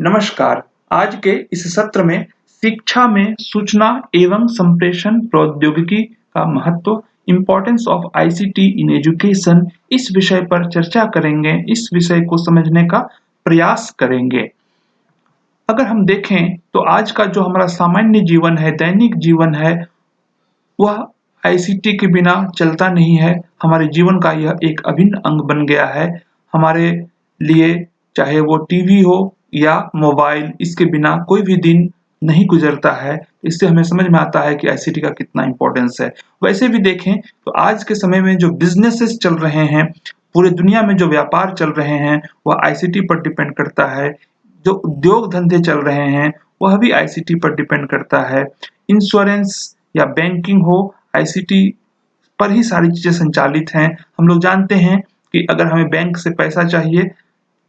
नमस्कार। आज के इस सत्र में शिक्षा में सूचना एवं संप्रेषण प्रौद्योगिकी का महत्व, importance of ICT in education, इस विषय पर चर्चा करेंगे। इस विषय को समझने का प्रयास करेंगे। अगर हम देखें तो आज का जो हमारा सामान्य जीवन है, दैनिक जीवन है, वह आईसीटी के बिना चलता नहीं है। हमारे जीवन का यह एक अभिन्न अंग बन गया है। हमारे लिए चाहे वो टीवी हो या मोबाइल, इसके बिना कोई भी दिन नहीं गुजरता है। इससे हमें समझ में आता है कि आईसीटी का कितना इम्पोर्टेंस है। वैसे भी देखें तो आज के समय में जो बिज़नेसेस चल रहे हैं, पूरे दुनिया में जो व्यापार चल रहे हैं, वह आईसीटी पर डिपेंड करता है। जो उद्योग धंधे चल रहे हैं, वह भी आईसीटी पर डिपेंड करता है। इंश्योरेंस या बैंकिंग हो, आईसीटी पर ही सारी चीज़ें संचालित हैं। हम लोग जानते हैं कि अगर हमें बैंक से पैसा चाहिए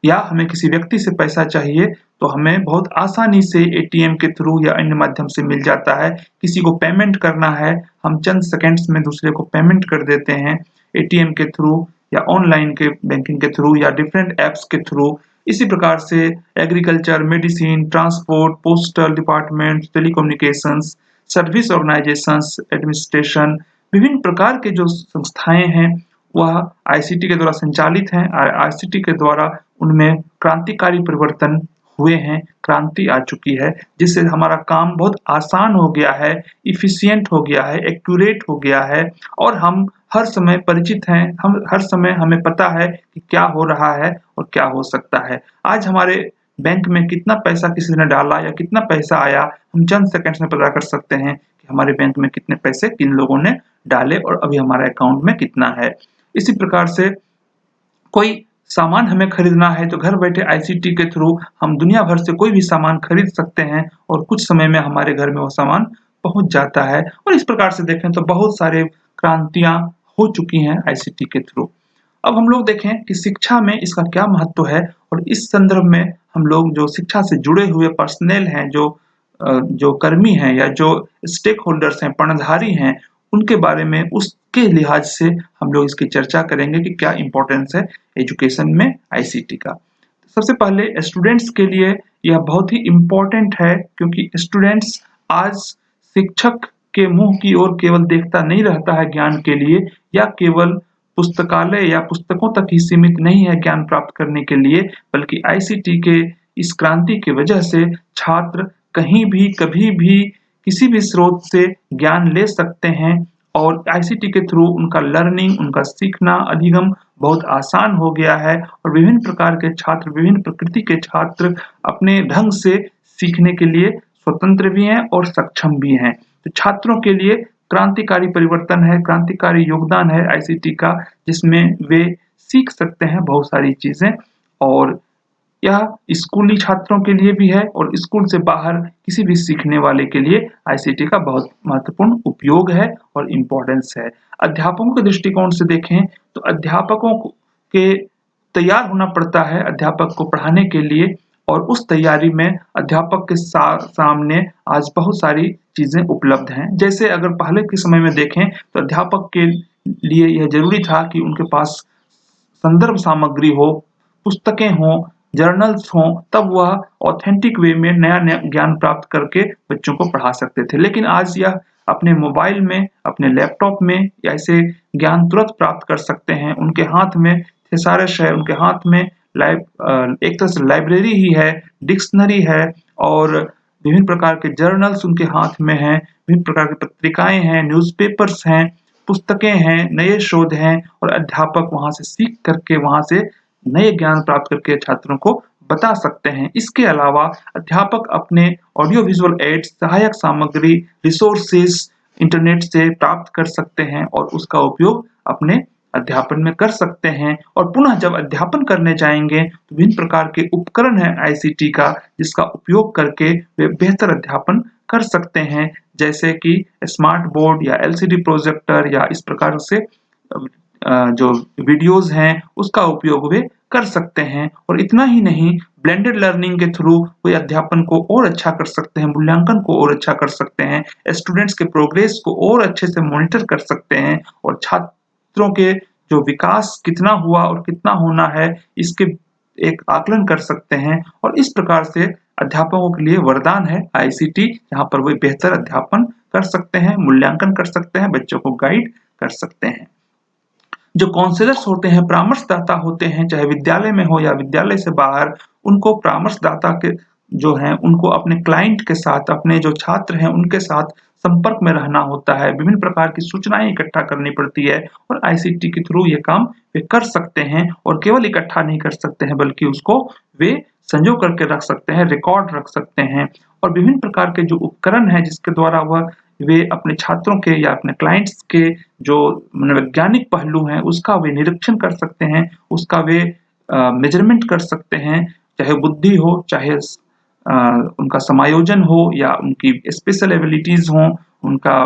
या हमें किसी व्यक्ति से पैसा चाहिए, तो हमें बहुत आसानी से एटीएम के थ्रू या अन्य माध्यम से मिल जाता है। किसी को पेमेंट करना है, हम चंद सेकंड्स में दूसरे को पेमेंट कर देते हैं एटीएम के थ्रू या ऑनलाइन के बैंकिंग के थ्रू या डिफरेंट ऐप्स के थ्रू। इसी प्रकार से agriculture, medicine, transport, postal department, telecommunications, service organisations, administration, विभिन्न प्रकार के जो संस्थाएँ हैं, वह आईसीटी के द्वारा संचालित हैं। आईसीटी के द्वारा उनमें क्रांतिकारी परिवर्तन हुए हैं, क्रांति आ चुकी है, जिससे हमारा काम बहुत आसान हो गया है, एफिशिएंट हो गया है, एक्यूरेट हो गया है और हम हर समय परिचित हैं। हम हर समय हमें पता है कि क्या हो रहा है और क्या हो सकता है। आज हमारे बैंक में कितना पैसा किसी ने डाला या कितना पैसा आया, हम चंद सेकंड्स में पता कर सकते हैं कि हमारे बैंक में कितने पैसे किन लोगों ने डाले और अभी हमारे अकाउंट में कितना है। इसी प्रकार से कोई सामान हमें खरीदना है तो घर बैठे आईसीटी के थ्रू हम दुनिया भर से कोई भी सामान खरीद सकते हैं और कुछ समय में हमारे घर में वो सामान पहुंच जाता है। और इस प्रकार से देखें तो बहुत सारे क्रांतियां हो चुकी हैं आईसीटी के थ्रू। अब हम लोग देखें कि शिक्षा में इसका क्या महत्व है और इस संदर्भ में हम लोग जो शिक्षा से जुड़े हुए पर्सनल हैं, जो कर्मी हैं या जो स्टेक होल्डर्स हैं, पर्णधारी हैं, उनके बारे में उसके लिहाज से हम लोग इसकी चर्चा करेंगे कि क्या इम्पोर्टेंस है एजुकेशन में आईसीटी का। सबसे पहले स्टूडेंट्स के लिए यह बहुत ही इम्पोर्टेंट है, क्योंकि स्टूडेंट्स आज शिक्षक के मुंह की ओर केवल देखता नहीं रहता है ज्ञान के लिए, या केवल पुस्तकालय या पुस्तकों तक ही सीमित नहीं है ज्ञान प्राप्त करने के लिए, बल्कि आईसीटी के इस क्रांति की वजह से छात्र कहीं भी, कभी भी, किसी भी स्रोत से ज्ञान ले सकते हैं और आईसीटी के थ्रू उनका लर्निंग, उनका सीखना, अधिगम बहुत आसान हो गया है और विभिन्न प्रकार के छात्र, विभिन्न प्रकृति के छात्र अपने ढंग से सीखने के लिए स्वतंत्र भी हैं और सक्षम भी हैं। तो छात्रों के लिए क्रांतिकारी परिवर्तन है, क्रांतिकारी योगदान है आईसीटी का, जिसमें वे सीख सकते हैं बहुत सारी चीज़ें। और यह स्कूली छात्रों के लिए भी है और स्कूल से बाहर किसी भी सीखने वाले के लिए आईसीटी का बहुत महत्वपूर्ण उपयोग है और इम्पोर्टेंस है। अध्यापकों के दृष्टिकोण से देखें तो के तैयार होना पड़ता है अध्यापक को पढ़ाने के लिए, और उस तैयारी में अध्यापक के सामने आज बहुत सारी चीज़ें उपलब्ध हैं। जैसे अगर पहले के समय में देखें तो अध्यापक के लिए यह ज़रूरी था कि उनके पास संदर्भ सामग्री हो, पुस्तकें हों, जर्नल्स हों, तब वह ऑथेंटिक वे में नया-नया ज्ञान प्राप्त करके बच्चों को पढ़ा सकते थे। लेकिन आज यह अपने मोबाइल में, अपने लैपटॉप में ऐसे ज्ञान तुरंत प्राप्त कर सकते हैं। उनके हाथ में थिसारस है, उनके हाथ में एक तरह से लाइब्रेरी ही है, डिक्शनरी है और विभिन्न प्रकार के जर्नल्स उनके हाथ में हैं, विभिन्न प्रकार की पत्रिकाएँ हैं, न्यूज़पेपर्स हैं, पुस्तकें हैं, नए शोध हैं और अध्यापक वहाँ से सीख करके, वहाँ से नए ज्ञान प्राप्त करके छात्रों को बता सकते हैं। इसके अलावा अध्यापक अपने ऑडियो विजुअल एड्स, सहायक सामग्री, रिसोर्सेज इंटरनेट से प्राप्त कर सकते हैं और उसका उपयोग अपने अध्यापन में कर सकते हैं। और पुनः जब अध्यापन करने जाएँगे तो विभिन्न प्रकार के उपकरण हैं आईसीटी का, जिसका उपयोग करके वे बेहतर अध्यापन कर सकते हैं। जैसे कि स्मार्ट बोर्ड या एलसीडी प्रोजेक्टर या इस प्रकार से जो वीडियोज़ हैं उसका उपयोग वे कर सकते हैं। और इतना ही नहीं, ब्लेंडेड लर्निंग के थ्रू वे अध्यापन को और अच्छा कर सकते हैं, मूल्यांकन को और अच्छा कर सकते हैं, स्टूडेंट्स के प्रोग्रेस को और अच्छे से मॉनिटर कर सकते हैं और छात्रों के जो विकास कितना हुआ और कितना होना है, इसके एक आकलन कर सकते हैं। और इस प्रकार से अध्यापकों के लिए वरदान है आईसीटी, जहाँ पर वे बेहतर अध्यापन कर सकते हैं, मूल्यांकन कर सकते हैं, बच्चों को गाइड कर सकते हैं। जो काउंसलर्स होते हैं, परामर्शदाता होते हैं, चाहे विद्यालय में हो या विद्यालय से बाहर, उनको परामर्शदाता के जो हैं, उनको अपने क्लाइंट के साथ, अपने जो छात्र हैं, उनके साथ संपर्क में रहना होता है, विभिन्न प्रकार की सूचनाएँ इकट्ठा करनी पड़ती है और आईसीटी के थ्रू ये काम वे कर सकते हैं और केवल इकट्ठा नहीं कर सकते हैं, बल्कि उसको वे संजो करके रख सकते हैं, रिकॉर्ड रख सकते हैं और विभिन्न प्रकार के जो उपकरण हैं, जिसके द्वारा वह वे अपने छात्रों के या अपने क्लाइंट्स के जो मनोवैज्ञानिक पहलू हैं, उसका वे निरीक्षण कर सकते हैं, उसका वे मेजरमेंट कर सकते हैं, चाहे बुद्धि हो, चाहे उनका समायोजन हो या उनकी स्पेशल एबिलिटीज़ हों, उनका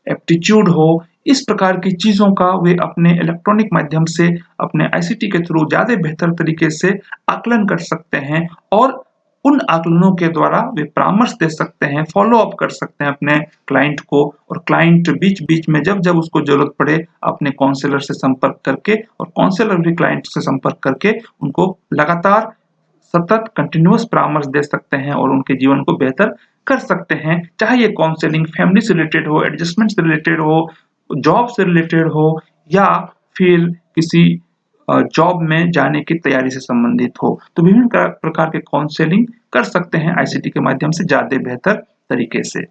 एप्टीट्यूड हो, इस प्रकार की चीज़ों का वे अपने इलेक्ट्रॉनिक माध्यम से, अपने आईसीटी के थ्रू ज़्यादा बेहतर तरीके से आकलन कर सकते हैं और उन आकलनों के द्वारा वे परामर्श दे सकते हैं, फ़ॉलो अप कर सकते हैं अपने क्लाइंट को और क्लाइंट बीच-बीच में जब-जब उसको ज़रूरत पड़े अपने काउंसलर से संपर्क करके और काउंसलर भी क्लाइंट से संपर्क करके उनको लगातार सतत कंटिन्यूअस परामर्श दे सकते हैं और उनके जीवन को बेहतर कर सकते हैं। चाहे ये काउंसलिंग फैमिली से रिलेटेड हो, एडजस्टमेंट से रिलेटेड हो, जॉब से रिलेटेड हो या फिर किसी जॉब में जाने की तैयारी से संबंधित हो। तो विभिन्न प्रकार के काउंसलिंग कर सकते हैं आईसीटी के माध्यम से ज़्यादा बेहतर तरीके से।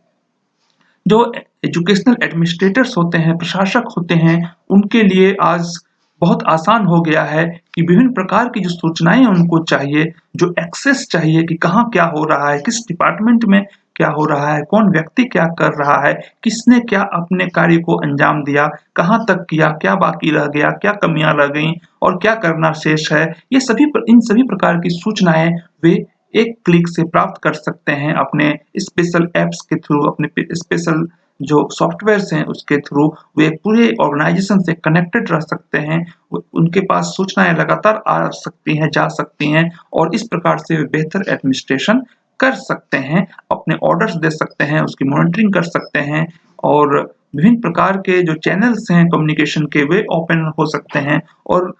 जो एजुकेशनल एडमिनिस्ट्रेटर्स होते हैं, प्रशासक होते हैं, उनके लिए आज बहुत आसान हो गया है कि विभिन्न प्रकार की जो सूचनाएँ उनको चाहिए, जो एक्सेस चाहिए कि कहाँ क्या हो रहा है, किस डिपार्टमेंट में क्या हो रहा है, कौन व्यक्ति क्या कर रहा है, किसने क्या अपने कार्य को अंजाम दिया, कहाँ तक किया, क्या बाकी रह गया, क्या कमियाँ रह गईं और क्या करना शेष है। ये इन सभी प्रकार की सूचनाएँ वे एक क्लिक से प्राप्त कर सकते हैं अपने स्पेशल ऐप्स के थ्रू, अपने स्पेशल जो सॉफ्टवेयर्स हैं उसके थ्रू वे पूरे ऑर्गेनाइजेशन से कनेक्टेड रह सकते हैं। उनके पास सूचनाएँ लगातार आ सकती हैं, जा सकती हैं और इस प्रकार से वे बेहतर एडमिनिस्ट्रेशन कर सकते हैं, अपने ऑर्डर्स दे सकते हैं, उसकी मॉनिटरिंग कर सकते हैं और विभिन्न प्रकार के जो चैनल्स हैं कम्युनिकेशन के वे ओपन हो सकते हैं और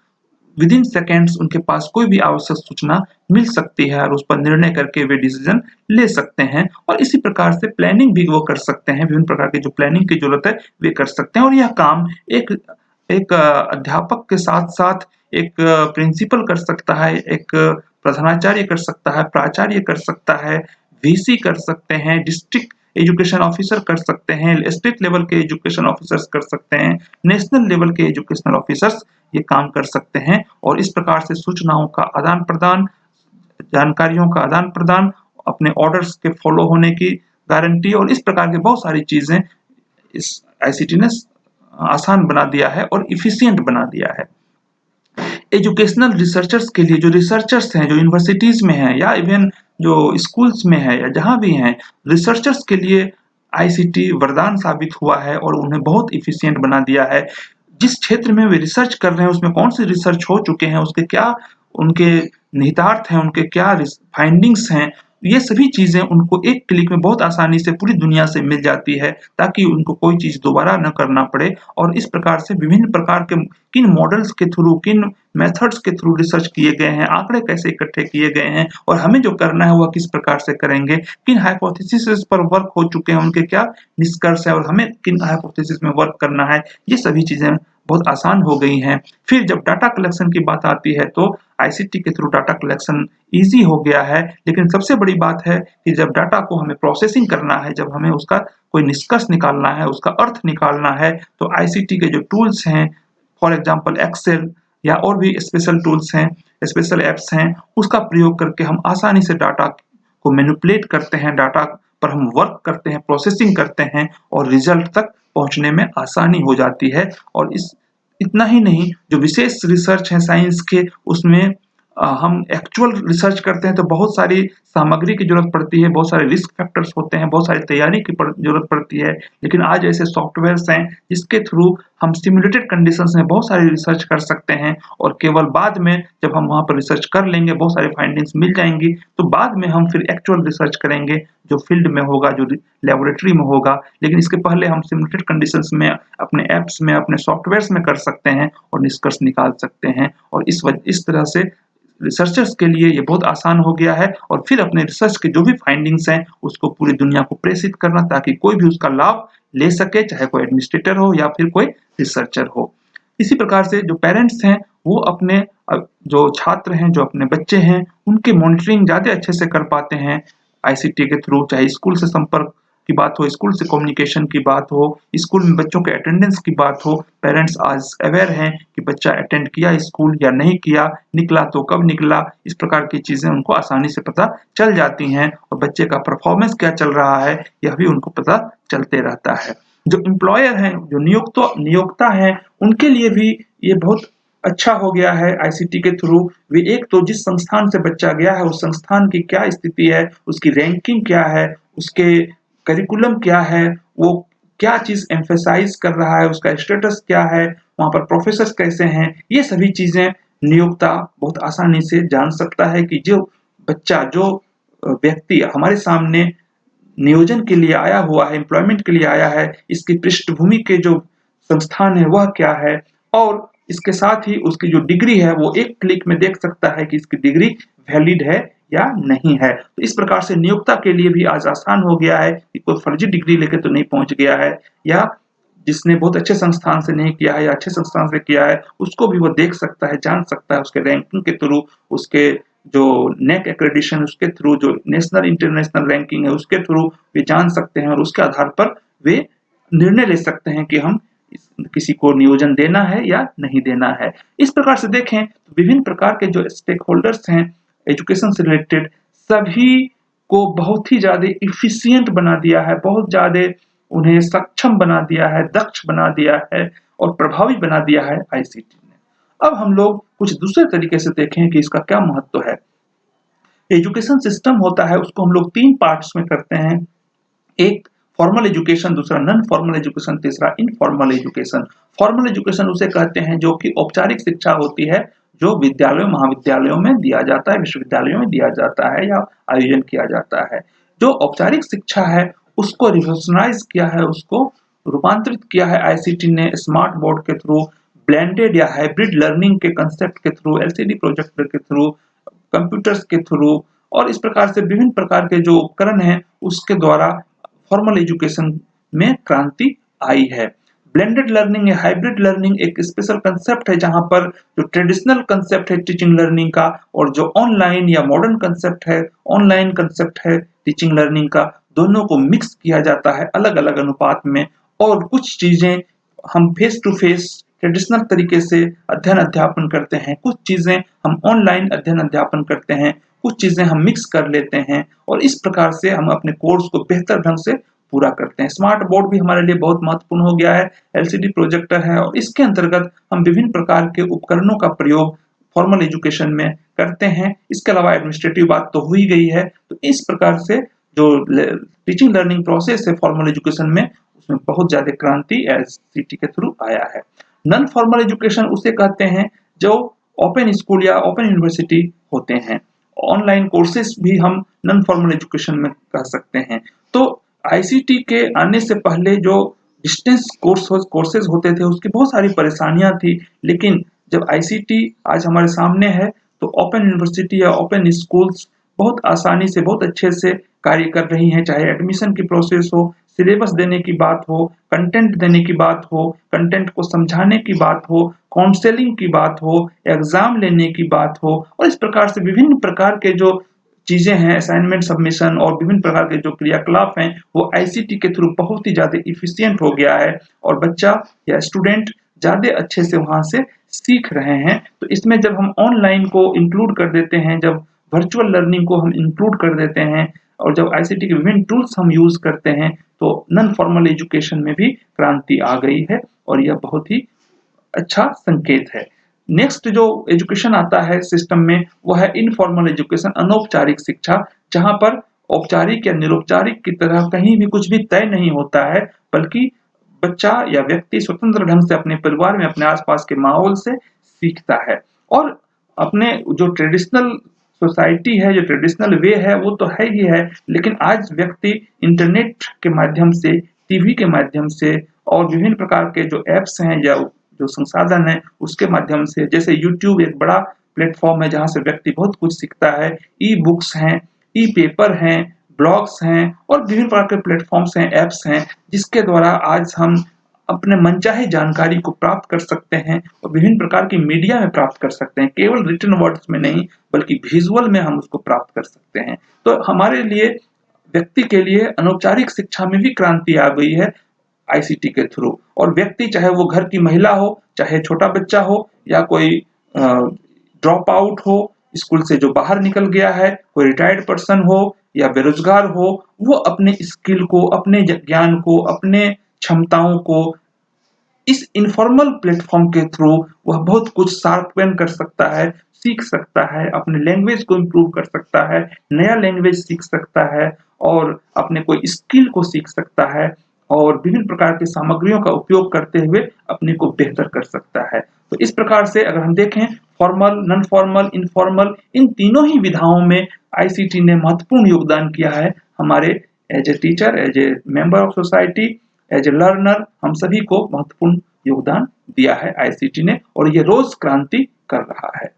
विदिन सेकेंड्स उनके पास कोई भी आवश्यक सूचना मिल सकती है और उस पर निर्णय करके वे डिसीजन ले सकते हैं और इसी प्रकार से प्लानिंग भी वो कर सकते हैं, विभिन्न प्रकार की जो प्लानिंग की ज़रूरत है वे कर सकते हैं और यह काम एक एक अध्यापक के साथ-साथ एक प्रिंसिपल कर सकता है, एक प्रधानाचार्य कर सकता है, प्राचार्य कर सकता है, वीसी कर सकते हैं, डिस्ट्रिक्ट एजुकेशन ऑफिसर कर सकते हैं, स्टेट लेवल के एजुकेशन ऑफिसर्स कर सकते हैं, नेशनल लेवल के एजुकेशनल ऑफिसर्स ये काम कर सकते हैं और इस प्रकार से सूचनाओं का आदान-प्रदान, जानकारियों का आदान-प्रदान, अपने ऑर्डर्स के फॉलो होने की गारंटी और इस प्रकार की बहुत सारी चीज़ें इस आईसीटी ने आसान बना दिया है और एफिशिएंट बना दिया है। एजुकेशनल रिसर्चर्स के लिए जो रिसर्चर्स हैं, जो यूनिवर्सिटीज़ में हैं या इवन जो स्कूल्स में है या जहाँ भी हैं, रिसर्चर्स के लिए आईसीटी वरदान साबित हुआ है और उन्हें बहुत एफिशिएंट बना दिया है। जिस क्षेत्र में वे रिसर्च कर रहे हैं, उसमें कौन-सी रिसर्च हो चुके हैं, उसके क्या उनके निहितार्थ हैं, उनके क्या फाइंडिंग्स हैं, ये सभी चीज़ें उनको एक क्लिक में बहुत आसानी से पूरी दुनिया से मिल जाती है, ताकि उनको कोई चीज़ दोबारा न करना पड़े और इस प्रकार से विभिन्न प्रकार के किन मॉडल्स के थ्रू, किन मेथड्स के थ्रू रिसर्च किए गए हैं, आंकड़े कैसे इकट्ठे किए गए हैं और हमें जो करना है वह किस प्रकार से करेंगे, किन हाइपोथेसिस पर वर्क हो चुके हैं, उनके क्या निष्कर्ष है और हमें किन हाइपोथेसिस में वर्क करना है, ये सभी चीज़ें बहुत आसान हो गई हैं। फिर जब डाटा कलेक्शन की बात आती है तो आईसीटी के थ्रू डाटा कलेक्शन ईज़ी हो गया है, लेकिन सबसे बड़ी बात है कि जब डाटा को हमें प्रोसेसिंग करना है, जब हमें उसका कोई निष्कर्ष निकालना है, उसका अर्थ निकालना है, तो आईसीटी के जो टूल्स हैं, फॉर एग्ज़ाम्पल एक्सेल या और भी स्पेशल टूल्स हैं, स्पेशल ऐप्स हैं, उसका प्रयोग करके हम आसानी से डाटा को मैनिपुलेट करते हैं, डाटा पर हम वर्क करते हैं, प्रोसेसिंग करते हैं और रिज़ल्ट तक पहुँचने में आसानी हो जाती है और इतना ही नहीं, जो विशेष रिसर्च है साइंस के उसमें हम एक्चुअल रिसर्च करते हैं तो बहुत सारी सामग्री की ज़रूरत पड़ती है, बहुत सारे रिस्क फैक्टर्स होते हैं, बहुत सारी तैयारी की ज़रूरत पड़ती है। लेकिन आज ऐसे सॉफ्टवेयर्स हैं जिसके थ्रू हम सिम्युलेटेड कंडीशंस में बहुत सारी रिसर्च कर सकते हैं और केवल बाद में जब हम वहाँ पर रिसर्च कर लेंगे, बहुत सारी फाइंडिंग्स मिल जाएँगी, तो बाद में हम फिर एक्चुअल रिसर्च करेंगे, जो फील्ड में होगा, जो लैबोरेटरी में होगा। लेकिन इसके पहले हम सिम्युलेटेड कंडीशंस में अपने ऐप्स में, अपने सॉफ्टवेयर्स में कर सकते हैं और निष्कर्ष निकाल सकते हैं और इस तरह से रिसर्चर्स के लिए ये बहुत आसान हो गया है और फिर अपने रिसर्च के जो भी फाइंडिंग्स हैं उसको पूरी दुनिया को प्रेषित करना ताकि कोई भी उसका लाभ ले सके, चाहे कोई एडमिनिस्ट्रेटर हो या फिर कोई रिसर्चर हो। इसी प्रकार से जो पेरेंट्स हैं वो अपने जो छात्र हैं, जो अपने बच्चे हैं, उनकी मॉनिटरिंग ज़्यादा अच्छे से कर पाते हैं आईसीटी के थ्रू, चाहे स्कूल से संपर्क की बात हो, स्कूल से कम्युनिकेशन की बात हो, स्कूल में बच्चों के अटेंडेंस की बात हो। पेरेंट्स आज अवेयर हैं कि बच्चा अटेंड किया स्कूल या नहीं किया, निकला तो कब निकला, इस प्रकार की चीज़ें उनको आसानी से पता चल जाती हैं और बच्चे का परफॉर्मेंस क्या चल रहा है यह भी उनको पता चलते रहता है। जो एम्प्लॉयर हैं, जो नियोक्ता हैं, उनके लिए भी ये बहुत अच्छा हो गया है आईसीटी के थ्रू। वे एक तो जिस संस्थान से बच्चा गया है उस संस्थान की क्या स्थिति है, उसकी रैंकिंग क्या है, उसके करिकुलम क्या है, वो क्या चीज़ एम्फेसाइज कर रहा है, उसका स्टेटस क्या है, वहाँ पर प्रोफेसर्स कैसे हैं, ये सभी चीज़ें नियोक्ता बहुत आसानी से जान सकता है कि जो बच्चा, जो व्यक्ति हमारे सामने नियोजन के लिए आया हुआ है, एम्प्लॉयमेंट के लिए आया है, इसकी पृष्ठभूमि के जो संस्थान है वह क्या है और इसके साथ ही उसकी जो डिग्री है वो एक क्लिक में देख सकता है कि इसकी डिग्री वैलिड है या नहीं है। तो इस प्रकार से नियोक्ता के लिए भी आज आसान हो गया है कि कोई फर्जी डिग्री लेके तो नहीं पहुंच गया है या जिसने बहुत अच्छे संस्थान से नहीं किया है या अच्छे संस्थान से किया है, उसको भी वो देख सकता है, जान सकता है उसके रैंकिंग के थ्रू, उसके जो नेक एक्रेडिशन उसके थ्रू, जो नेशनल इंटरनेशनल रैंकिंग है उसके थ्रू वे जान सकते हैं और उसके आधार पर वे निर्णय ले सकते हैं कि हम किसी को नियोजन देना है या नहीं देना है। इस प्रकार से देखें तो विभिन्न प्रकार के जो स्टेक होल्डर्स हैं एजुकेशन से रिलेटेड, सभी को बहुत ही ज़्यादा इफिशिएंट बना दिया है, बहुत ज़्यादा उन्हें सक्षम बना दिया है, दक्ष बना दिया है और प्रभावी बना दिया है आईसीटी ने। अब हम लोग कुछ दूसरे तरीके से देखें कि इसका क्या महत्व है। एजुकेशन सिस्टम होता है उसको हम लोग 3 पार्ट्स में करते हैं। एक फॉर्मल एजुकेशन, दूसरा नॉन फॉर्मल एजुकेशन, तीसरा इनफॉर्मल एजुकेशन। फॉर्मल एजुकेशन उसे कहते हैं जो कि औपचारिक शिक्षा होती है, जो विद्यालयों महाविद्यालयों में दिया जाता है, विश्वविद्यालयों में दिया जाता है या आयोजन किया जाता है। जो औपचारिक शिक्षा है उसको रिवोल्यूशनाइज किया है, उसको रूपांतरित किया है आईसीटी ने स्मार्ट बोर्ड के थ्रू, ब्लेंडेड या हाइब्रिड लर्निंग के कंसेप्ट के थ्रू, एलसीडी प्रोजेक्टर के थ्रू, कंप्यूटर्स के थ्रू और इस प्रकार से विभिन्न प्रकार के जो उपकरण हैं उसके द्वारा फॉर्मल एजुकेशन में क्रांति आई है। ब्लेंडेड लर्निंग या हाइब्रिड लर्निंग एक स्पेशल कंसेप्ट है जहां पर जो ट्रेडिशनल कंसेप्ट है टीचिंग लर्निंग का और जो ऑनलाइन या मॉडर्न कंसेप्ट है, ऑनलाइन कंसेप्ट है टीचिंग लर्निंग का, दोनों को मिक्स किया जाता है अलग अलग अनुपात में और कुछ चीजें हम फेस टू फेस ट्रेडिशनल तरीके से अध्ययन अध्यापन करते हैं, कुछ चीजें हम ऑनलाइन अध्ययन अध्यापन करते हैं, कुछ चीजें हम मिक्स कर लेते हैं और इस प्रकार से हम अपने कोर्स को बेहतर ढंग से पूरा करते हैं। स्मार्ट बोर्ड भी हमारे लिए बहुत महत्वपूर्ण हो गया है, एलसीडी प्रोजेक्टर है और इसके अंतर्गत हम विभिन्न प्रकार के उपकरणों का प्रयोग फॉर्मल एजुकेशन में करते हैं। इसके अलावा एडमिनिस्ट्रेटिव बात तो हो ही गई है, तो इस प्रकार से जो टीचिंग लर्निंग प्रोसेस है फॉर्मल एजुकेशन में उसमें बहुत ज्यादा क्रांति एलसीटी के थ्रू आया है। नॉन फॉर्मल एजुकेशन उसे कहते हैं जो ओपन स्कूल या ओपन यूनिवर्सिटी होते हैं। ऑनलाइन कोर्सेज भी हम नॉन फॉर्मल एजुकेशन में कह सकते हैं। तो आईसीटी के आने से पहले जो डिस्टेंस कोर्सेज होते थे उसकी बहुत सारी परेशानियां थी, लेकिन जब आईसीटी आज हमारे सामने है तो ओपन यूनिवर्सिटी या ओपन स्कूल्स बहुत आसानी से बहुत अच्छे से कार्य कर रही हैं, चाहे एडमिशन की प्रोसेस हो, सिलेबस देने की बात हो, कंटेंट देने की बात हो, कंटेंट को समझाने की बात हो, काउंसलिंग की बात हो, एग्जाम लेने की बात हो और इस प्रकार से विभिन्न प्रकार के जो चीजें हैं, असाइनमेंट सबमिशन और विभिन्न प्रकार के जो क्रियाकलाप हैं वो आईसीटी के थ्रू बहुत ही ज्यादा इफिशियंट हो गया है और बच्चा या स्टूडेंट ज्यादा अच्छे से वहां से सीख रहे हैं। तो इसमें जब हम ऑनलाइन को इंक्लूड कर देते हैं, जब वर्चुअल लर्निंग को हम इंक्लूड कर देते हैं और जब आईसीटी के विभिन्न टूल्स हम यूज करते हैं तो नॉन फॉर्मल एजुकेशन में भी क्रांति आ गई है और यह बहुत ही अच्छा संकेत है। नेक्स्ट जो एजुकेशन आता है सिस्टम में वो है इनफॉर्मल एजुकेशन, अनौपचारिक शिक्षा, जहां पर औपचारिक या निरौपचारिक की तरह कहीं भी कुछ भी तय नहीं होता है, बल्कि बच्चा या व्यक्ति स्वतंत्र ढंग से अपने परिवार में अपने आसपास के माहौल से सीखता है और अपने जो ट्रेडिशनल सोसाइटी है, जो ट्रेडिशनल वे है वो तो है ही है, लेकिन आज व्यक्ति इंटरनेट के माध्यम से, टीवी के माध्यम से और विभिन्न प्रकार के जो एप्स हैं या जो संसाधन है उसके माध्यम से, जैसे यूट्यूब एक बड़ा प्लेटफॉर्म है जहाँ से व्यक्ति बहुत कुछ सीखता है। ई बुक्स हैं, ई पेपर हैं, ब्लॉग्स हैं और विभिन्न प्रकार के प्लेटफॉर्म्स हैं, ऐप्स हैं, जिसके द्वारा आज हम अपने मनचाही जानकारी को प्राप्त कर सकते हैं और विभिन्न प्रकार की मीडिया में प्राप्त कर सकते हैं। केवल रिटन वर्ड्स में नहीं बल्कि विजुअल में हम उसको प्राप्त कर सकते हैं। तो हमारे लिए, व्यक्ति के लिए अनौपचारिक शिक्षा में भी क्रांति आ गई है आईसीटी के थ्रू। और व्यक्ति चाहे वो घर की महिला हो, चाहे छोटा बच्चा हो या कोई ड्रॉप आउट हो, स्कूल से जो बाहर निकल गया है, कोई रिटायर्ड पर्सन हो या बेरोजगार हो, वो अपने स्किल को, अपने ज्ञान को, अपने क्षमताओं को इस इनफॉर्मल प्लेटफॉर्म के थ्रू वह बहुत कुछ शार्पन कर सकता है, सीख सकता है, अपने लैंग्वेज को इम्प्रूव कर सकता है, नया लैंग्वेज सीख सकता है और अपने कोई स्किल को सीख सकता है और विभिन्न प्रकार की सामग्रियों का उपयोग करते हुए अपने को बेहतर कर सकता है। तो इस प्रकार से अगर हम देखें, फॉर्मल, नॉन फॉर्मल, इनफॉर्मल, इन तीनों ही विधाओं में आईसीटी ने महत्वपूर्ण योगदान किया है हमारे as a teacher, as a member of society, as a learner, हम सभी को महत्वपूर्ण योगदान दिया है आईसीटी ने और ये रोज क्रांति कर रहा है।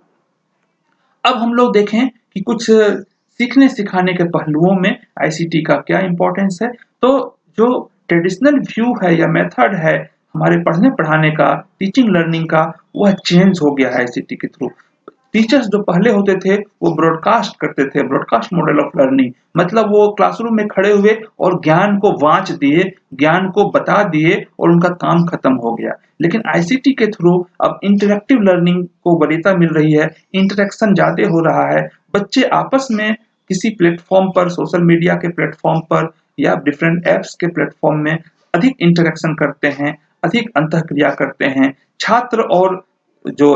अब हम लोग देखें कि कुछ सीखने सिखाने के पहलुओं में आईसीटी का क्या इंपॉर्टेंस है। तो जो ट्रेडिशनल व्यू है या मेथड है हमारे पढ़ने पढ़ाने का, टीचिंग लर्निंग का, वह चेंज हो गया है आईसीटी के थ्रू। टीचर्स जो पहले होते थे वो ब्रॉडकास्ट करते थे, ब्रॉडकास्ट मॉडल ऑफ लर्निंग, मतलब वो क्लासरूम में खड़े हुए और ज्ञान को वांच दिए, ज्ञान को बता दिए और उनका काम खत्म हो गया। लेकिन आईसीटी के थ्रू अब इंटरैक्टिव लर्निंग को वरीयता मिल रही है, इंटरेक्शन ज्यादा हो रहा है, बच्चे आपस में किसी प्लेटफॉर्म पर, सोशल मीडिया के प्लेटफॉर्म पर या डिफरेंट एप्स के प्लेटफॉर्म में अधिक इंटरेक्शन करते हैं, अधिक अंतःक्रिया करते हैं। छात्र और जो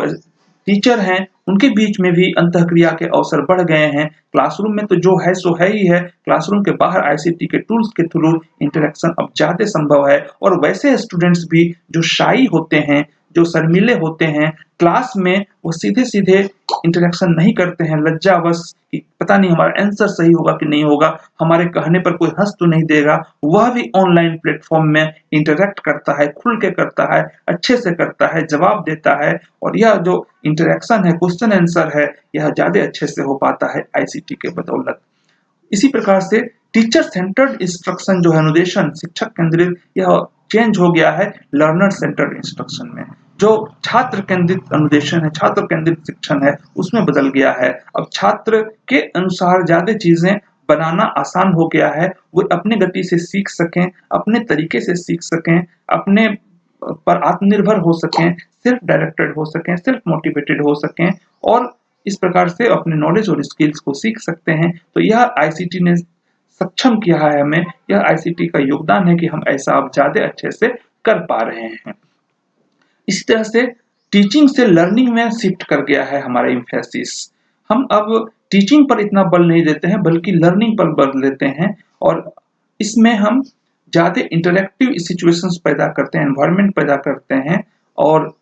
टीचर हैं उनके बीच में भी अंतःक्रिया के अवसर बढ़ गए हैं। क्लासरूम में तो जो है सो है ही है, क्लासरूम के बाहर आईसीटी के टूल्स के थ्रू इंटरेक्शन अब ज्यादा संभव है। और वैसे स्टूडेंट्स भी जो शाई होते हैं, जो शर्मीले होते हैं, क्लास में वो सीधे सीधे इंटरेक्शन नहीं करते हैं, लज्जावश कि पता नहीं हमारा आंसर सही होगा कि नहीं होगा, हमारे कहने पर कोई हंस तो नहीं देगा, वह भी ऑनलाइन प्लेटफॉर्म में इंटरेक्ट करता है, खुल के करता है, अच्छे से करता है, जवाब देता है। और यह जो इंटरेक्शन है, क्वेश्चन आंसर है, यह ज्यादा अच्छे से हो पाता है आईसीटी के बदौलत। इसी प्रकार से टीचर सेंटर्ड इंस्ट्रक्शन जो है, अनुदेशन, शिक्षक केंद्रित, यह चेंज हो गया है लर्नर सेंटर्ड इंस्ट्रक्शन में। जो छात्र केंद्रित अनुदेशन है, छात्र केंद्रित शिक्षण है, उसमें बदल गया है। अब छात्र के अनुसार ज्यादा चीजें बनाना आसान हो गया है, वो अपने गति से सीख सकें, अपने तरीके से सीख सकें, अपने पर आत्मनिर्भर हो सकें, सेल्फ डायरेक्टेड हो सकें, सेल्फ मोटिवेटेड हो सकें और इस प्रकार से अपने नॉलेज और स्किल्स को सीख सकते हैं। तो यह आईसीटी ने सक्षम किया है हमें, यह आईसीटी का योगदान है कि हम ऐसा अब ज्यादा अच्छे से कर पा रहे हैं। इस तरह से टीचिंग से लर्निंग में शिफ्ट कर गया है हमारा इम्फेसिस। हम अब टीचिंग पर इतना बल नहीं देते हैं बल्कि लर्निंग पर बल देते हैं और इसमें हम ज्यादा इंटरेक्टिव सिचुएशंस पैदा करते हैं, एनवायरनमेंट पैदा करते हैं और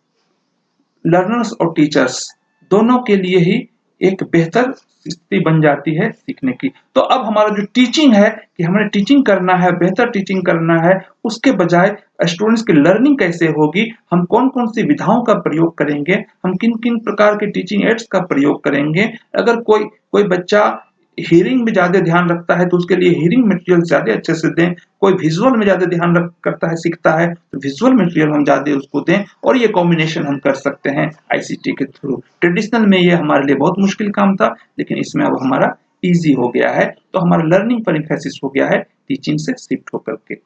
लर्नर्स और टीचर्स दोनों के लिए ही एक बेहतर स्थिति बन जाती है सीखने की। तो अब हमारा जो टीचिंग है कि हमें टीचिंग करना है, बेहतर टीचिंग करना है, उसके बजाय स्टूडेंट्स की लर्निंग कैसे होगी, हम कौन-कौन सी विधाओं का प्रयोग करेंगे, हम किन-किन प्रकार के टीचिंग एड्स का प्रयोग करेंगे। अगर कोई कोई बच्चा हियरिंग में ज्यादा ध्यान रखता है तो उसके लिए हियरिंग मटेरियल ज्यादा अच्छे से दें, कोई विजुअल में ज्यादा ध्यान करता है, सीखता है, तो विजुअल मटेरियल हम ज्यादा उसको दें और ये कॉम्बिनेशन हम कर सकते हैं आईसीटी के थ्रू। ट्रेडिशनल में ये हमारे लिए बहुत मुश्किल काम था लेकिन इसमें अब हमारा ईजी हो गया है, तो हमारा लर्निंग पर एम्फेसिस हो गया है टीचिंग से शिफ्ट होकर के।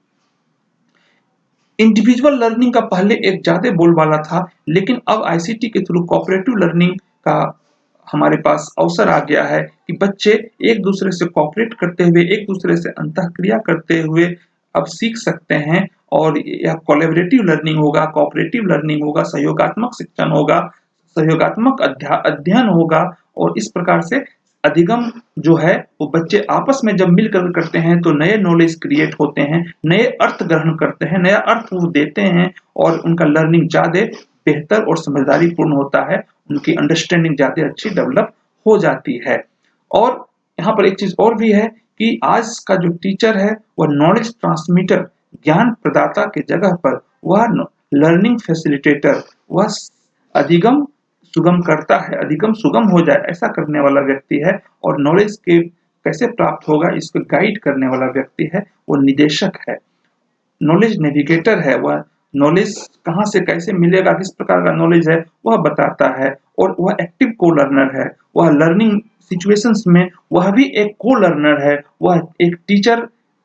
इंडिविजुअल लर्निंग का पहले एक ज्यादा बोलबाला था लेकिन अब आईसीटी के थ्रू कोऑपरेटिव लर्निंग का हमारे पास अवसर आ गया है कि बच्चे एक दूसरे से कोऑपरेट करते हुए, एक दूसरे से अंतःक्रिया करते हुए अब सीख सकते हैं और यह कोलैबोरेटिव लर्निंग होगा, कोऑपरेटिव लर्निंग होगा, सहयोगात्मक शिक्षण होगा, सहयोगात्मक अध्ययन होगा और इस प्रकार से अधिगम जो है वो बच्चे आपस में जब मिलकर करते हैं तो नए नॉलेज क्रिएट होते हैं, नए अर्थ ग्रहण करते हैं, नया अर्थ वो देते हैं और उनका लर्निंग ज्यादा बेहतर और समझदारी पूर्ण होता है, उनकी अंडरस्टैंडिंग ज्यादा अच्छी डेवलप हो जाती है। और यहाँ पर एक चीज और भी है कि आज का जो टीचर है वह नॉलेज ट्रांसमीटर, ज्ञान प्रदाता के जगह पर वह लर्निंग फैसिलिटेटर, वह अधिगम सुगम करता है, अधिगम सुगम हो जाए ऐसा करने वाला व्यक्ति है। और नॉलेज के कैसे प्राप्त होगा इसको गाइड करने वाला व्यक्ति है, वो निदेशक है। नॉलेज नेविगेटर है, वह नॉलेज कहाँ से कैसे मिलेगा, किस प्रकार का नॉलेज है वह बताता है। और वह एक्टिव को लर्नर है, वह लर्निंग सिचुएशंस में वह भी एक को लर्नर है। वह एक टीचर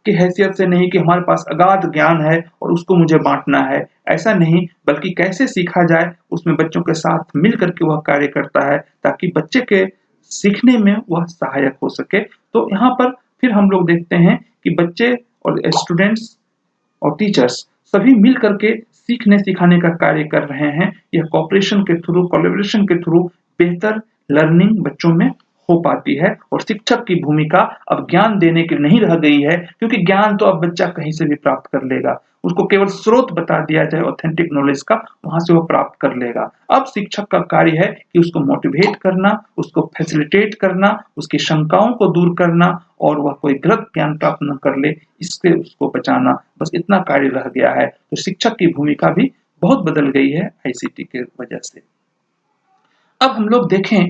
की हैसियत से नहीं कि हमारे पास अगाध ज्ञान है और उसको मुझे बांटना है, ऐसा नहीं, बल्कि कैसे सीखा जाए उसमें बच्चों के साथ मिल करके वह कार्य करता है ताकि बच्चे के सीखने में वह सहायक हो सके। तो यहाँ पर फिर हम लोग देखते हैं कि बच्चे और स्टूडेंट्स और टीचर्स सभी मिल करके सीखने सिखाने का कार्य कर रहे हैं। यह कॉपरेशन के थ्रू, कोलैबोरेशन के थ्रू बेहतर लर्निंग बच्चों में हो पाती है। और शिक्षक की भूमिका अब ज्ञान देने की नहीं रह गई है, क्योंकि ज्ञान तो अब बच्चा कहीं से भी प्राप्त कर लेगा। उसको केवल स्रोत बता दिया जाए ऑथेंटिक नॉलेज का, वहां से वो प्राप्त कर लेगा। अब शिक्षक का कार्य है कि उसको मोटिवेट करना, उसको फैसिलिटेट करना, उसकी शंकाओं को दूर करना और वह कोई गलत ज्ञान प्राप्त न कर ले इससे उसको बचाना। बस इतना कार्य रह गया है। तो शिक्षक की भूमिका भी बहुत बदल गई है आईसीटी के वजह से। अब हम लोग देखें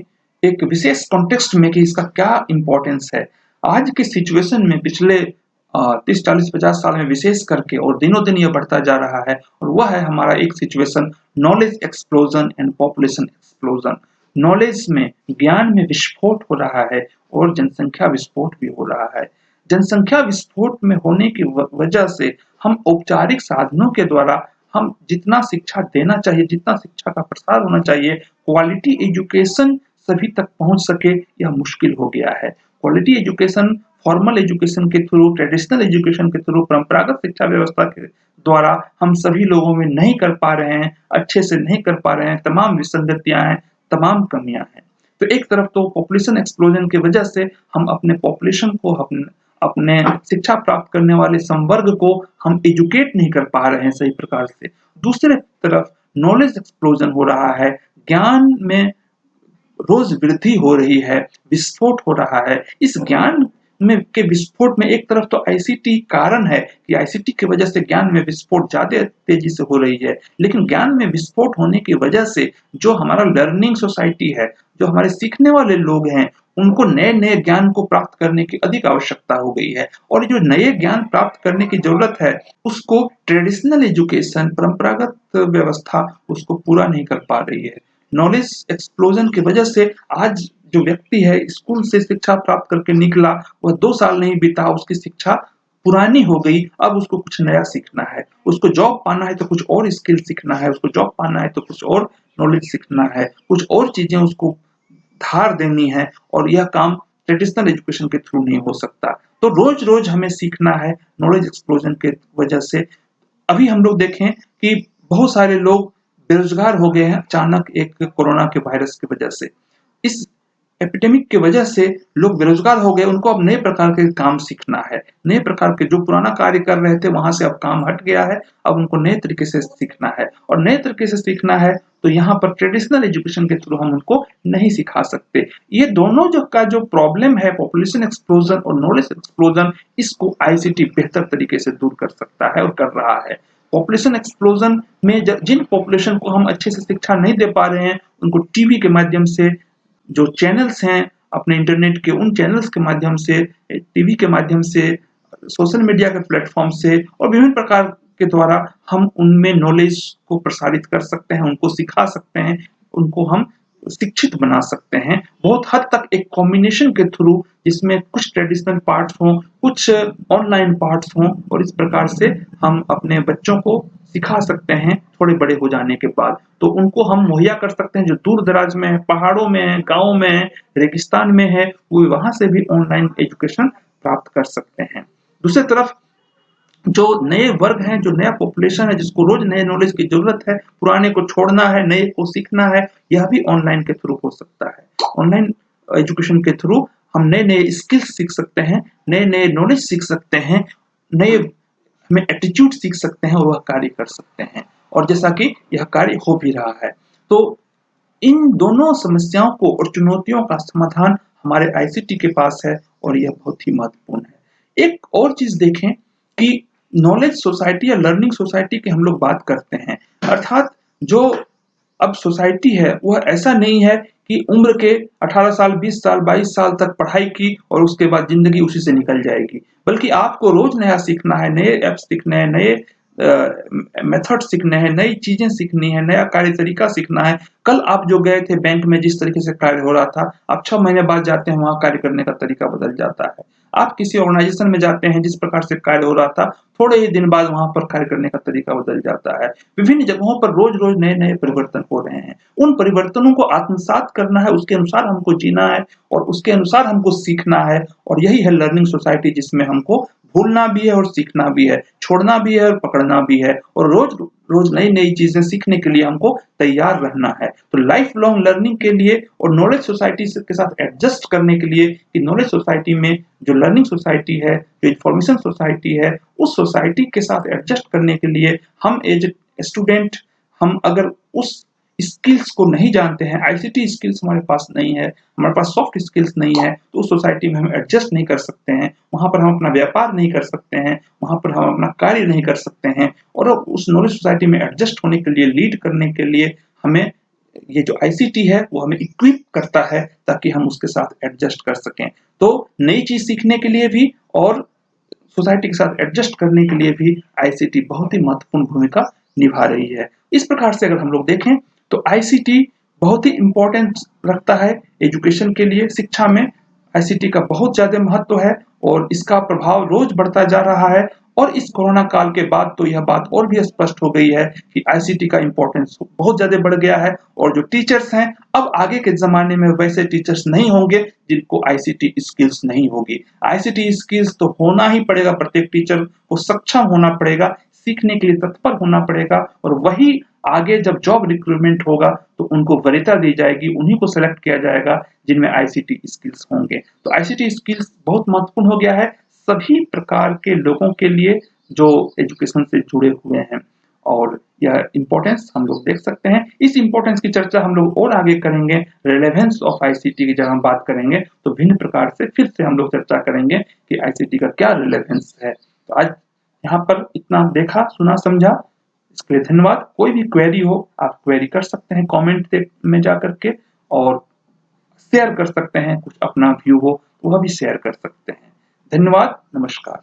एक विशेष कॉन्टेक्स्ट में कि इसका क्या इंपॉर्टेंस है। आज के सिचुएशन में पिछले 30 40 50 साल में विशेष करके और दिनों दिन यह बढ़ता जा रहा है, और वह है हमारा एक situation, knowledge explosion and population explosion. Knowledge में, ज्ञान में विस्फोट हो रहा है और जनसंख्या विस्फोट भी हो रहा है। जनसंख्या विस्फोट में होने की वजह से हम औपचारिक साधनों के द्वारा हम जितना शिक्षा देना चाहिए, जितना शिक्षा का प्रसार होना चाहिए, क्वालिटी एजुकेशन सभी तक पहुंच सके, यह मुश्किल हो गया है। क्वालिटी एजुकेशन फॉर्मल एजुकेशन के थ्रू, ट्रेडिशनल एजुकेशन के थ्रू, परंपरागत शिक्षा व्यवस्था के द्वारा हम सभी लोगों में नहीं कर पा रहे हैं, अच्छे से नहीं कर पा रहे हैं। तमाम विसंगतियां हैं, तमाम कमियां हैं। तो एक तरफ तो पॉपुलेशन एक्सप्लोजन की वजह से हम अपने पॉपुलेशन को, अपने शिक्षा प्राप्त करने वाले संवर्ग को हम एजुकेट नहीं कर पा रहे हैं सही प्रकार से। दूसरे तरफ नॉलेज एक्सप्लोजन हो रहा है, ज्ञान में रोज वृद्धि हो रही है, विस्फोट हो रहा है। इस ज्ञान में के विस्फोट में एक तरफ तो आईसीटी कारण है कि आईसीटी की वजह से ज्ञान में विस्फोट ज्यादा तेजी से हो रही है। लेकिन ज्ञान में विस्फोट होने की वजह से जो हमारा लर्निंग सोसाइटी है, जो हमारे सीखने वाले लोग हैं, उनको नए नए ज्ञान को प्राप्त करने की अधिक आवश्यकता हो गई है। और जो नए ज्ञान प्राप्त करने की जरूरत है, उसको ट्रेडिशनल एजुकेशन, परंपरागत व्यवस्था उसको पूरा नहीं कर पा रही है। नॉलेज एक्सप्लोजन की वजह से आज जो व्यक्ति है स्कूल से शिक्षा प्राप्त करके निकला, वह 2 साल नहीं बीता, उसकी शिक्षा पुरानी हो गई। अब उसको कुछ नया सीखना है, उसको जॉब पाना है तो कुछ और स्किल सीखना है, उसको जॉब पाना है तो कुछ और नॉलेज सीखना है, कुछ और चीजें उसको धार देनी है। और यह काम ट्रेडिशनल एजुकेशन के थ्रू नहीं हो सकता। तो रोज रोज हमें सीखना है नॉलेज एक्सप्लोजन के वजह से। अभी हम लोग देखें कि बहुत सारे लोग बेरोजगार हो गए हैं अचानक एक कोरोना के वायरस की वजह से। इस एपिडेमिक की वजह से लोग बेरोजगार हो गए, उनको अब नए प्रकार के काम सीखना है। नए प्रकार के जो पुराना कार्य कर रहे थे वहां से अब काम हट गया है, अब उनको नए तरीके से सीखना है। और नए तरीके से सीखना है तो यहाँ पर ट्रेडिशनल एजुकेशन के थ्रू हम उनको नहीं सिखा सकते। ये दोनों जो प्रॉब्लम है, पॉपुलेशन एक्सप्लोजन और नॉलेज एक्सप्लोजन, इसको आईसीटी बेहतर तरीके से दूर कर सकता है और कर रहा है। पॉपुलेशन एक्सप्लोजन में जिन पॉपुलेशन को हम अच्छे से शिक्षा नहीं दे पा रहे हैं, उनको टीवी के माध्यम से, जो चैनल्स हैं अपने इंटरनेट के, उन चैनल्स के माध्यम से, टीवी के माध्यम से, सोशल मीडिया के प्लेटफॉर्म से और विभिन्न प्रकार के द्वारा हम उनमें नॉलेज को प्रसारित कर सकते हैं, उनको सिखा सकते हैं, उनको हम शिक्षित बना सकते हैं। बहुत हद तक एक कॉम्बिनेशन के थ्रू, जिसमें कुछ ट्रेडिशनल पार्ट्स हों, कुछ ऑनलाइन पार्ट्स हों, और इस प्रकार से हम अपने बच्चों को सिखा सकते हैं थोड़े बड़े हो जाने के बाद। तो उनको हम मुहैया कर सकते हैं जो दूर दराज में है, पहाड़ों में है, गाँव में है, रेगिस्तान में है, वो वहां से भी ऑनलाइन एजुकेशन प्राप्त कर सकते हैं। दूसरी तरफ जो नए वर्ग हैं, जो नया पॉपुलेशन है, जिसको रोज नए नॉलेज की जरूरत है, पुराने को छोड़ना है, नए को सीखना है, यह भी ऑनलाइन के थ्रू हो सकता है। ऑनलाइन एजुकेशन के थ्रू हम नए नए स्किल्स सीख सकते हैं, नए नए नॉलेज सीख सकते हैं, नए हमें एटीट्यूड सीख सकते हैं और वह कार्य कर सकते हैं। और जैसा कि यह कार्य हो भी रहा है। तो इन दोनों समस्याओं को और चुनौतियों का समाधान हमारे आईसीटी के पास है, और यह बहुत ही महत्वपूर्ण है। एक और चीज देखें कि नॉलेज सोसाइटी या लर्निंग सोसाइटी की हम लोग बात करते हैं, अर्थात जो अब सोसाइटी है वह ऐसा नहीं है कि उम्र के 18 साल, 20 साल, 22 साल तक पढ़ाई की और उसके बाद ज़िंदगी उसी से निकल जाएगी। बल्कि आपको रोज़ नया सीखना है, नए ऐप्स सीखने हैं, नए मेथड सीखने हैं, नई चीज़ें सीखनी है, नया कार्य तरीका सीखना है। कल आप जो गए थे बैंक में जिस तरीके से कार्य हो रहा था, आप 6 महीने बाद जाते हैं वहाँ कार्य करने का तरीका बदल जाता है। आप किसी ऑर्गेनाइज़ेशन में जाते हैं जिस प्रकार से कार्य हो रहा था, थोड़े ही दिन बाद वहाँ पर कार्य करने का तरीका बदल जाता है। विभिन्न जगहों पर रोज़-रोज़ नए-नए परिवर्तन हो रहे हैं। उन परिवर्तनों को आत्मसात करना है, उसके अनुसार हमको जीना है और उसके अनुसार हमको सीखना है और यही है लर्निंग सोसाइटी जिसमें हमको भूलना भी है और सीखना भी है, छोड़ना भी है और पकड़ना भी है और रोज़ नई-नई चीज़ें सीखने के लिए हमको तैयार रहना है। तो लाइफ लॉन्ग लर्निंग के लिए और नॉलेज सोसाइटी के साथ एडजस्ट करने के लिए कि नॉलेज सोसाइटी में जो लर्निंग सोसाइटी है, जो इन्फॉर्मेशन सोसाइटी है, उस सोसाइटी के साथ एडजस्ट करने के लिए हम एज ए स्टूडेंट हम अगर उस स्किल्स को नहीं जानते हैं, आईसीटी स्किल्स हमारे पास नहीं है, हमारे पास सॉफ्ट स्किल्स नहीं है, तो उस सोसाइटी में हम एडजस्ट नहीं कर सकते हैं, वहाँ पर हम अपना व्यापार नहीं कर सकते हैं, वहाँ पर हम अपना कार्य नहीं कर सकते हैं और उस नॉलेज सोसाइटी में एडजस्ट होने के लिए, लीड करने के लिए हमें ये जो आईसीटी है वो हमें इक्विप करता है ताकि हम उसके साथ एडजस्ट कर सकें। तो नई चीज़ सीखने के लिए भी और सोसाइटी के साथ एडजस्ट करने के लिए भी आईसीटी बहुत ही महत्वपूर्ण भूमिका निभा रही है। इस प्रकार से अगर हम लोग देखें तो आईसीटी बहुत ही इम्पोर्टेंस रखता है एजुकेशन के लिए, शिक्षा में आईसीटी का बहुत ज़्यादा महत्व है और इसका प्रभाव रोज़ बढ़ता जा रहा है और इस कोरोना काल के बाद तो यह बात और भी स्पष्ट हो गई है कि आईसीटी का इम्पोर्टेंस बहुत ज़्यादा बढ़ गया है और जो टीचर्स हैं, अब आगे के ज़माने में वैसे टीचर्स नहीं होंगे जिनको आईसीटी स्किल्स नहीं होगी। आईसीटी स्किल्स तो होना ही पड़ेगा, प्रत्येक टीचर को सक्षम होना पड़ेगा, सीखने के लिए तत्पर होना पड़ेगा और वही आगे जब जॉब रिक्रूटमेंट होगा तो उनको वरीयता दी जाएगी, उन्हीं को सेलेक्ट किया जाएगा जिनमें आईसीटी स्किल्स होंगे। तो आईसीटी स्किल्स बहुत महत्वपूर्ण हो गया है सभी प्रकार के लोगों के लिए जो एजुकेशन से जुड़े हुए हैं और यह इम्पोर्टेंस हम लोग देख सकते हैं। इस इम्पोर्टेंस की चर्चा हम लोग और आगे करेंगे, रेलेवेंस ऑफ आईसीटी की जब हम बात करेंगे तो भिन्न प्रकार से फिर से हम लोग चर्चा करेंगे कि आईसीटी का क्या रेलेवेंस है। तो आज यहाँ पर इतना देखा, सुना, समझा, इसके लिए धन्यवाद। कोई भी क्वेरी हो आप क्वेरी कर सकते हैं कमेंट में जा करके और शेयर कर सकते हैं, कुछ अपना व्यू हो वह भी शेयर कर सकते हैं। धन्यवाद, नमस्कार।